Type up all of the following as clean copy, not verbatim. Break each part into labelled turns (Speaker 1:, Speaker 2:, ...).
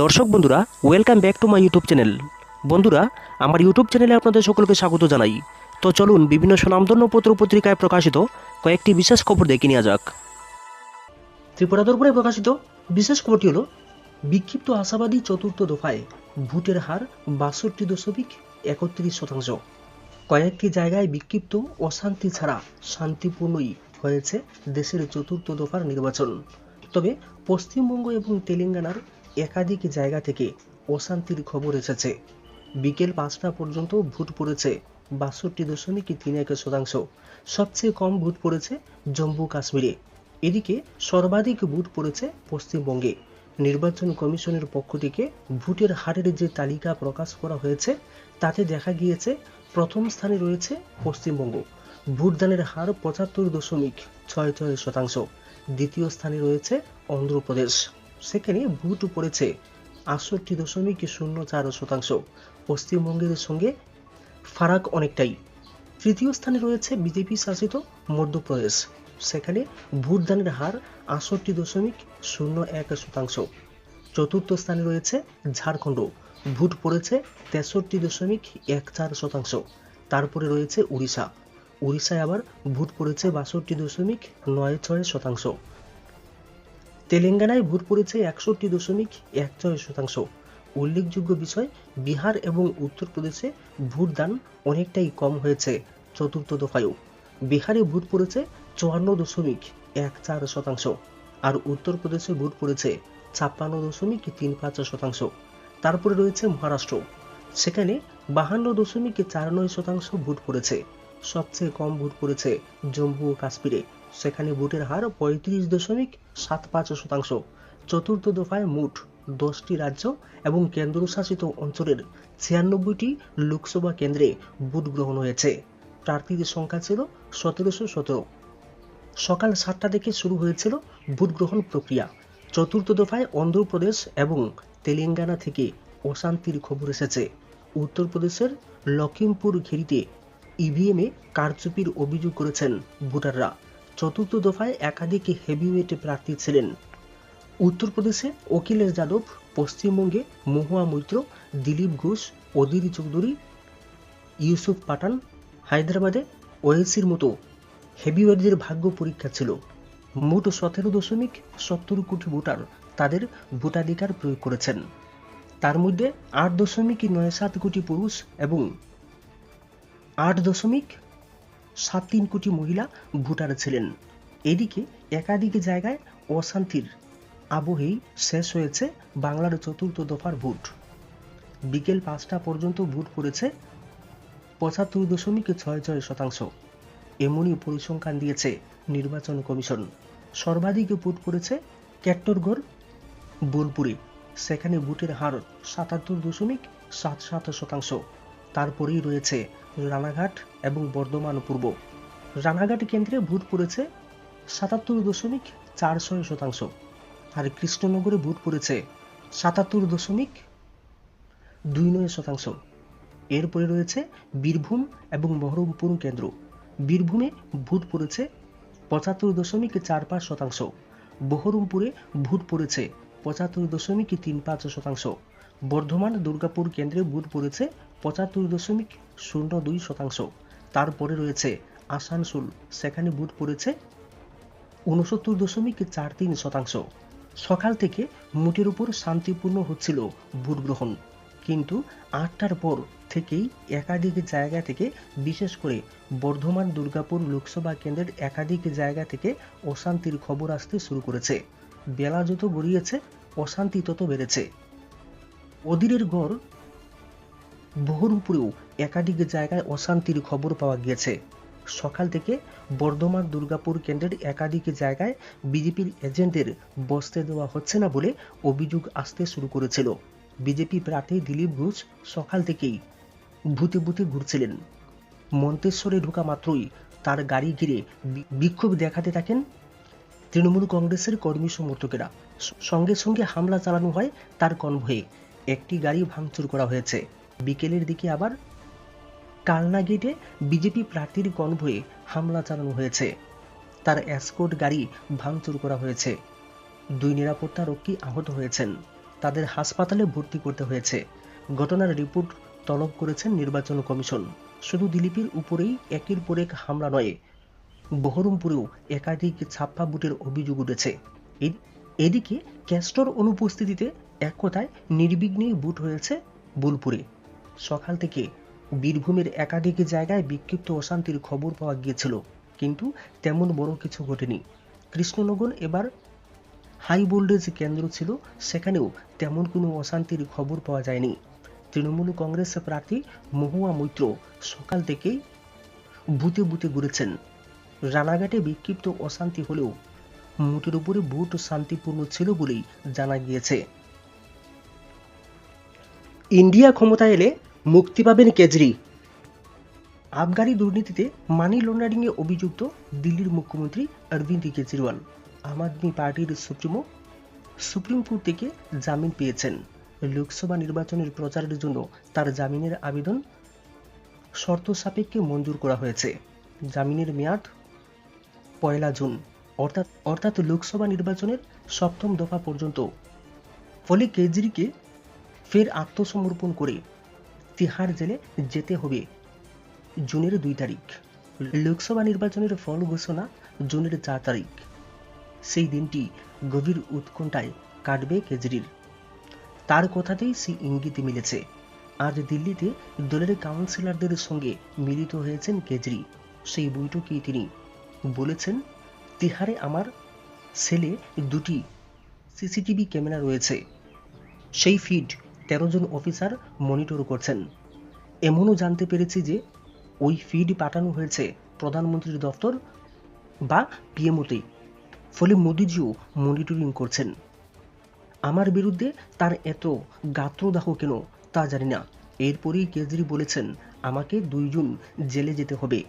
Speaker 1: দর্শক বন্ধুরা, welcome back to my YouTube channel. বন্ধুরা, আমার ইউটিউব চ্যানেলে আপনাদের সকলকে স্বাগত জানাই। তো চলুন বিভিন্ন স্বনামধন্য পত্র পত্রিকায় প্রকাশিত কয়েকটি বিশেষ খবর দেখে নেওয়া যাক। ত্রিপুরা দর্পণে প্রকাশিত বিশেষ খবরটি হল, বিক্ষিপ্ত আশাবাদী চতুর্থ দফায় ভোটের হার 62.31%। কয়েকটি জায়গায় বিক্ষিপ্ত অশান্তি ছাড়া শান্তিপূর্ণই হয়েছে দেশের চতুর্থ দফার নির্বাচন। তবে পশ্চিমবঙ্গ এবং তেলেঙ্গানার একাধিক জায়গা থেকে অশান্তির খবর এসেছে। বিকেল 5টা পর্যন্ত ভোট পড়েছে 62.31%। সবচেয়ে কম ভোট পড়েছে জম্মু কাশ্মীরে। এদিকে সর্বাধিক ভোট পড়েছে পশ্চিমবঙ্গে। নির্বাচন কমিশনের পক্ষ থেকে ভোটের হারের যে তালিকা প্রকাশ করা হয়েছে তাতে দেখা গিয়েছে প্রথম স্থানে রয়েছে পশ্চিমবঙ্গ। ভোটদানের হার 75.66%। দ্বিতীয় স্থানে রয়েছে অন্ধ্রপ্রদেশ, সেখানে ভোট পড়েছে 68.04%। পশ্চিমবঙ্গের সঙ্গে ফারাক অনেকটাই। তৃতীয় স্থানে রয়েছে বিজেপি শাসিত মধ্যপ্রদেশ, সেখানে ভোটদানের হার 68.01%। চতুর্থ স্থানে রয়েছে ঝাড়খণ্ড, ভোট পড়েছে 63.14%। তারপরে রয়েছে উড়িষ্যায় আবার ভোট পড়েছে 62.96%। তেলেঙ্গানায় ভোট পড়েছে 61.16%। উল্লেখযোগ্য বিষয়, বিহার এবং উত্তরপ্রদেশে ভোটদান অনেকটাই কম হয়েছে চতুর্থ দফায়ও। বিহারে ভোট পড়েছে 54.14%, আর উত্তরপ্রদেশে ভোট পড়েছে 56.35%। তারপরে রয়েছে মহারাষ্ট্র, সেখানে 52.49% ভোট পড়েছে। সবচেয়ে কম ভোট পড়েছে জম্মু ও কাশ্মীরে, সেখানে ভোটের হার 35.75%। চতুর্থ দফায় মোট 10টি রাজ্য এবং কেন্দ্রশাসিত অঞ্চলের 96টি লোকসভা কেন্দ্রে ভোট গ্রহণ হয়েছে। প্রার্থীদের সংখ্যা ছিল 1717। সকাল 7টা থেকে শুরু হয়েছিল ভোট গ্রহণ প্রক্রিয়া। চতুর্থ দফায় অন্ধ্রপ্রদেশ এবং তেলেঙ্গানা থেকে অশান্তির খবর এসেছে। উত্তরপ্রদেশের লখিমপুর ঘেরিতে ইভিএমে কারচুপির অভিযোগ করেছেন ভোটাররা। চতুর্থ দফায় একাধিক হেভিওয়েট প্রার্থী ছিলেন। উত্তরপ্রদেশে অখিলেশ যাদব, পশ্চিমবঙ্গে মহুয়া মৈত্র, দিলীপ ঘোষ, অধীর চৌধুরী, ইউসুফ পাঠান, হায়দ্রাবাদে ওয়েসির মতো হেভিওয়েটদের ভাগ্য পরীক্ষা ছিল। মোট 17.70 কোটি ভোটার তাদের ভোটাধিকার প্রয়োগ করেছেন। তার মধ্যে 8.97 কোটি পুরুষ এবং 8.73 কোটি মহিলা ভোটার ছিলেন। এদিকে একাধিক জায়গায় অশান্তির আবহেই শেষ হয়েছে বাংলার চতুর্থ দফার ভোট। বিকেল 5টা পর্যন্ত ভোট পড়েছে 75.66%। এমনই পরিসংখ্যান দিয়েছে নির্বাচন কমিশন। সর্বাধিক ভোট পড়েছে কেট্টরগড়, বোলপুরে, সেখানে ভোটের হার 77.77%। তারপরেই রয়েছে রানাঘাট এবং বর্ধমান পূর্ব। রানাঘাট কেন্দ্রে ভোট পড়েছে 77.46%, আর কৃষ্ণনগরে ভোট পড়েছে 77.29%। এরপরে রয়েছে বীরভূম এবং বহরমপুর কেন্দ্র। বীরভূমে ভোট পড়েছে 75.45%। বহরমপুরে ভোট পড়েছে 75.35%। বর্ধমান দুর্গাপুর কেন্দ্রে ভোট পড়েছে 75.02%। তারপরে রয়েছে আসানসোল, সেখানে ভোট পড়েছে 69.43%। সকাল থেকে মোটের উপর শান্তিপূর্ণ হচ্ছিল ভোট গ্রহণ, কিন্তু 8টার পর থেকেই একাধিক জায়গা থেকে, বিশেষ করে বর্ধমান দুর্গাপুর লোকসভা কেন্দ্রের একাধিক জায়গা থেকে অশান্তির খবর আসতে শুরু করেছে। বেলা যত গড়িয়েছে অশান্তি তত বেড়েছে। অধীরের গড় বহরমপুরেও একাধিক জায়গায় অশান্তির খবর পাওয়া গিয়েছে। সকাল থেকে বর্ধমান দুর্গাপুর কেন্দ্রের একাধিক জায়গায় বিজেপির এজেন্টদের বসতে দেওয়া হচ্ছে না বলে অভিযোগ আসতে শুরু করেছিল। বিজেপি প্রার্থী দিলীপ ঘোষ সকাল থেকেই ভূতে ভূতে ঘুরছিলেন। মন্তেশ্বরে ঢোকা মাত্রই তার গাড়ি ঘিরে বিক্ষোভ দেখাতে থাকেন তৃণমূল কংগ্রেসের কর্মী সমর্থকেরা। সঙ্গে সঙ্গে হামলা চালানো হয় তার কনভয়ে। একটি গাড়ি ভাঙচুর করা হয়েছে। বিকেলের দিকে আবার কালনা গেটে বিজেপি প্রার্থীর কনভয়ে হামলা চালানো হয়েছে। তার এসকর্ট গাড়ি ভাঙচুর করা হয়েছে। 2 নিরাপত্তা রক্ষী আহত হয়েছেন। তাদের হাসপাতালে ভর্তি করতে হয়েছে। ঘটনার রিপোর্ট তলব করেছেন নির্বাচন কমিশন। শুধু দিলীপের উপরেই একের পর এক হামলা নয়, বহরমপুরেও একাধিক ছাপ্পা বুথের অভিযোগ উঠেছে। এদিকে ক্যাস্টর অনুপস্থিতিতে এক কথায় নির্বিঘ্নে ভোট হয়েছে বোলপুরে। সকাল থেকে বীরভূমের একাধিক জায়গায় বিক্ষিপ্ত অশান্তির খবর পাওয়া গিয়েছিল, কিন্তু তেমন বড় কিছু ঘটেনি। কৃষ্ণনগর এবার হাই ভোল্টেজ কেন্দ্র ছিল, সেখানেও তেমন কোনো অশান্তির খবর পাওয়া যায়নি। তৃণমূল কংগ্রেস প্রার্থী মহুয়া মৈত্র সকাল থেকেই বুথে বুথে ঘুরেছেন। রানাঘাটে বিক্ষিপ্ত অশান্তি হলেও মোটের উপরে ভোট শান্তিপূর্ণ ছিল বলেই জানা গিয়েছে। ইন্ডিয়া ক্ষমতায় এলে মুক্তি পাবেন কেজরি। আবগারি দুর্নীতিতে মানি লন্ডারিংয়ে অভিযুক্ত দিল্লির মুখ্যমন্ত্রী অরবিন্দ কেজরিওয়াল আম আদমি পার্টির সুপ্রিম কোর্ট থেকে জামিন পেয়েছেন। লোকসভা নির্বাচনের প্রচারের জন্য তার জামিনের আবেদন শর্ত সাপেক্ষে মঞ্জুর করা হয়েছে। জামিনের মেয়াদ 1 জুন, অর্থাৎ লোকসভা নির্বাচনের 7ম দফা পর্যন্ত। ফলে কেজরিকে ফের আত্মসমর্পণ করে তিহার জেলে যেতে হবে জুনের 2 তারিখ। লোকসভা নির্বাচনের ফল ঘোষণা জুনের 4 তারিখ। সেই দিনটি গভীর উৎকণ্ঠায় কাটবে কেজরির। তার কথাতেই সেই ইঙ্গিত মিলেছে। আজ দিল্লিতে দলের কাউন্সিলরদের সঙ্গে মিলিত হয়েছেন কেজরি। সেই বৈঠকেই তিনি বলেছেন, তিহারে আমার সেলে 2টি সিসিটিভি ক্যামেরা রয়েছে। সেই ফিড 13 জন অফিসার মনিটর করছেন। এমনও জানতে পেরেছি যে ওই ফিড পাঠানো হয়েছে প্রধানমন্ত্রীর দপ্তর বা পিএমওতে। ফলে মোদিজিও মনিটরিং করছেন। আমার বিরুদ্ধে তার এত গাত্রদাহ কেন তা জানি না। এরপরেই কেজরি বলেছেন, আমাকে 2 জুন জেলে যেতে হবে।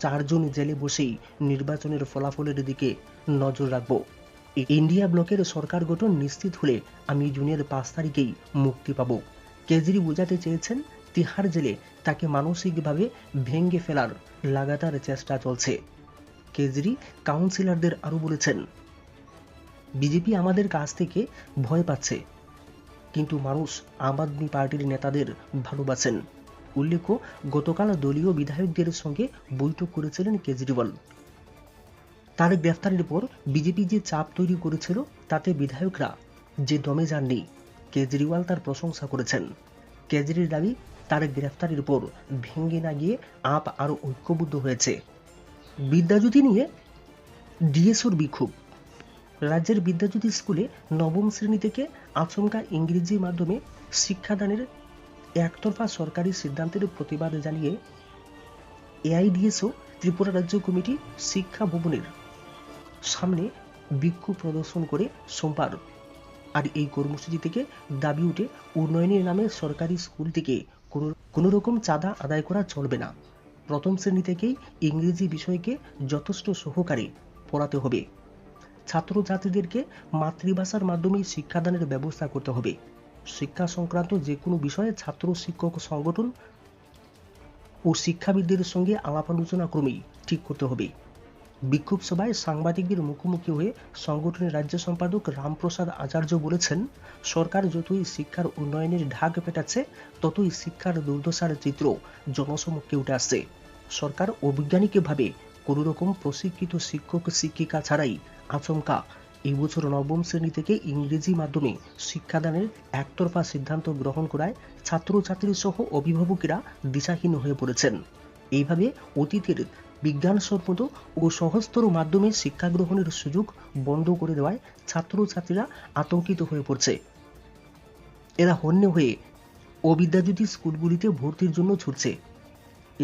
Speaker 1: 4 জন জেলে বসেই নির্বাচনের ফলাফলের দিকে নজর রাখব। ইন্ডিয়া ব্লকের সরকার গঠন নিশ্চিত হলে আমি জুনের 5 তারিখেই মুক্তি পাব। কেজরি বোঝাতে চেয়েছেন, তিহার জেলে তাকে মানসিকভাবে ভেঙে ফেলার লাগাতার চেষ্টা চলছে। কেজরি কাউন্সিলরদের আরও বলেছেন, বিজেপি আমাদের কাছ থেকে ভয় পাচ্ছে, কিন্তু মানুষ আম আদমি পার্টির নেতাদের ভালোবাসেন। উল্লেখ্য, গতকাল দলীয় বিধায়কদের সঙ্গে বৈঠক করেছিলেন কেজরিওয়াল। তার গ্রেফতারের পর বিজেপি যে চাপ তৈরি করেছিল তাতে বিধায়করা যে দমে যাননি, কেজরিওয়াল তার প্রশংসা করেছেন। কেজরির দাবি, তার গ্রেফতারের পর ভেঙে না গিয়ে আপ আরও ঐক্যবদ্ধ হয়েছে। বিদ্যাজ্যোতি নিয়ে ডিএসওর বিক্ষোভ। রাজ্যের বিদ্যাজ্যোতি স্কুলে 9ম শ্রেণী থেকে আচমকা ইংরেজি মাধ্যমে শিক্ষাদানের একতরফা সরকারি সিদ্ধান্তের প্রতিবাদ জানিয়ে এআইডিএসও ত্রিপুরা রাজ্য কমিটি শিক্ষা ভবনের সামনে বিক্ষোভ প্রদর্শন করে সোমবার। আর এই কর্মসূচি থেকে দাবি উঠে, উন্নয়নের নামে সরকারি স্কুল থেকে কোনো রকম চাঁদা আদায় করা চলবে না। 1ম শ্রেণী থেকেই ইংরেজি বিষয়কে যথেষ্ট সহকারে পড়াতে হবে। ছাত্রছাত্রীদেরকে মাতৃভাষার মাধ্যমে শিক্ষাদানের ব্যবস্থা করতে হবে। শিক্ষা সংক্রান্ত যে কোনো বিষয়ে ছাত্র শিক্ষক সংগঠন ও শিক্ষাবিদদের সঙ্গে আলাপ আলোচনা ক্রমেই ঠিক করতে হবে। বিক্ষোভ সভায় সাংবাদিকদের মুখোমুখি হয়ে সংগঠনের রাজ্য সম্পাদক রামপ্রসাদ আচার্য বলেছেন, সরকার যতই শিক্ষার উন্নয়নের ঢাক পেটাচ্ছে, ততই শিক্ষার দুর্দশার চিত্র জনসমক্ষে উঠে আসছে। সরকার অবৈজ্ঞানিকভাবে কোনো রকম প্রশিক্ষিত শিক্ষক শিক্ষিকা ছাড়াই আচমকা এই বছর 9ম শ্রেণী থেকে ইংরেজি মাধ্যমে শিক্ষাদানের একতরফা সিদ্ধান্ত গ্রহণ করায় ছাত্রছাত্রী সহ অভিভাবকেরা দিশাহীন হয়ে পড়েছেন। এইভাবে অতীতের বিজ্ঞানসম্মত ও সহজতর মাধ্যমে শিক্ষা গ্রহণের সুযোগ বন্ধ করে দেওয়ায় ছাত্রছাত্রীরা আতঙ্কিত হয়ে পড়ছে। এরা হন্যে হয়ে অবিদ্যাজ্যোতি স্কুলগুলিতে ভর্তির জন্য ছুটছে।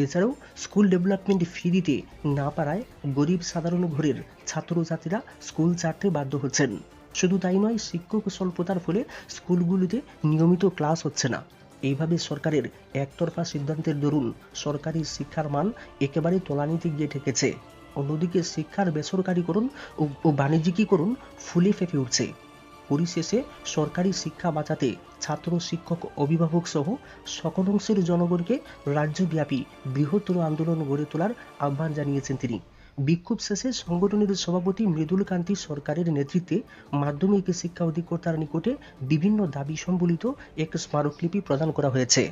Speaker 1: এছাড়াও স্কুল ডেভেলপমেন্ট ফি দিতে না পারায় গরিব সাধারণ ঘরের ছাত্রছাত্রীরা স্কুল ছাড়তে বাধ্য হচ্ছেন। শুধু তাই নয়, শিক্ষক স্বল্পতার ফলে স্কুলগুলিতে নিয়মিত ক্লাস হচ্ছে না। এইভাবে সরকারের একতরফা সিদ্ধান্তের দরুন সরকারি শিক্ষার মান একেবারে তলানিতে গিয়ে ঠেকেছে। অন্যদিকে শিক্ষার বেসরকারীকরণ ও বাণিজ্যিকীকরণ ফুলে ফেঁপে উঠছে। পরিশেষে সরকারি শিক্ষা বাঁচাতে ছাত্র শিক্ষক অভিভাবক সহ সকল অংশের জনগণকে রাজ্যব্যাপী বৃহত্তর আন্দোলন গড়ে তোলার আহ্বান জানিয়েছেন তিনি। বিক্ষোভ শেষে সংগঠনের সভাপতি মৃদুল কান্তি সরকারের নেতৃত্বে মাধ্যমিক শিক্ষা অধিকর্তার নিকটে বিভিন্ন দাবি সম্বলিত এক স্মারকলিপি প্রদান করা হয়েছে।